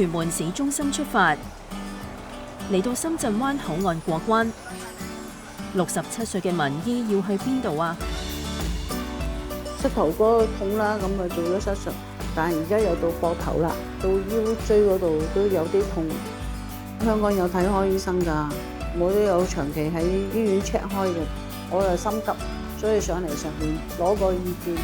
屯門市中心出發，嚟到深圳灣口岸過關。67歲嘅文姨要去邊度啊？膝頭哥痛啦，咁啊做咗手術，但係而家又到膊頭啦，到腰椎嗰度都有啲痛。香港有睇開醫生㗎，我都有長期喺醫院 check 開嘅，我又心急，所以上嚟上面攞個意見。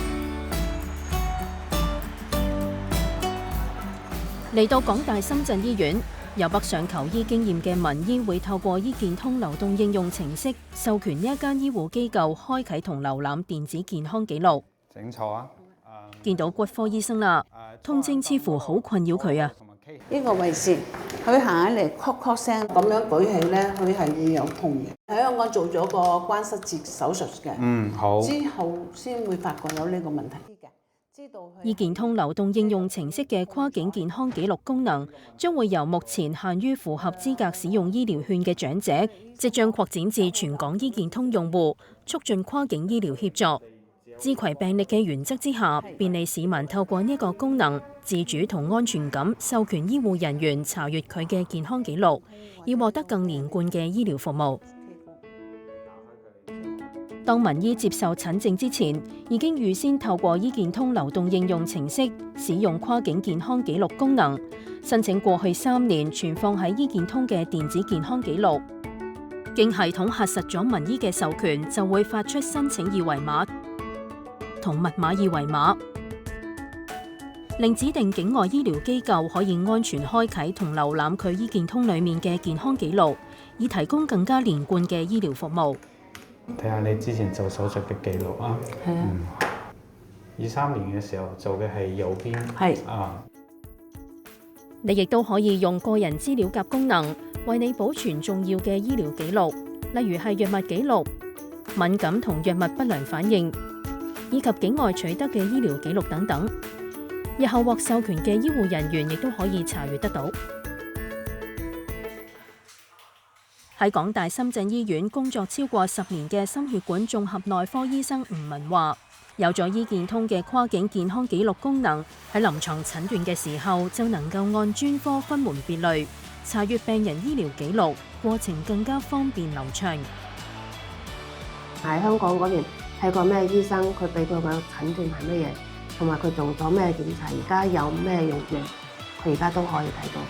嚟到港大深圳醫院，有北上求醫經驗嘅文姨會透過醫健通流動應用程式授權呢一間醫護機構開啟同瀏覽電子健康記錄。請坐啊！見到骨科醫生啦，痛症似乎好困擾佢啊。呢個位置，佢行起嚟咳咳聲，咁樣舉起咧，佢係會有痛嘅。喺香港做咗個關節節手術嘅，好。之後先會發覺有呢個問題。醫健通流動應用程式嘅跨境健康記錄功能，將會由目前限於符合資格使用醫療券嘅長者，即將擴展至全港醫健通用戶，促進跨境醫療協作。資攜病歷嘅原則之下，便利市民透過呢個功能，自主同安全咁授權醫護人員查閱佢嘅健康記錄，以獲得更連貫嘅醫療服務。當文姨接受診症之前，已經預先透過醫健通流動應用程式使用跨境健康記錄功能，申請過去3年存放喺醫健通嘅電子健康記錄。經系統核實咗文姨嘅授權，就會發出申請二維碼同密碼二維碼，令指定境外醫療機構可以安全開啟同瀏覽佢醫健通裡面嘅健康記錄，以提供更加連貫嘅醫療服務。睇下你之前做手術嘅記錄啊。係啊。23年嘅時候做嘅係右邊。係。你亦都可以用個人資料夾功能，為你保存重要嘅醫療記錄，例如係藥物記錄、敏感同藥物不良反應，以及境外取得嘅醫療記錄等等。日後獲授權嘅醫護人員亦都可以查閱得到。喺港大深圳醫院工作超過10年嘅心血管綜合內科醫生吳文話，有咗醫健通嘅跨境健康記錄功能，喺臨床診斷嘅時候就能夠按專科分門別類查閱病人醫療記錄，過程更加方便流暢。喺香港嗰邊睇過咩醫生，佢俾佢個診斷係乜嘢，同埋佢做咗咩檢查，而家有咩用藥，佢而家都可以睇到。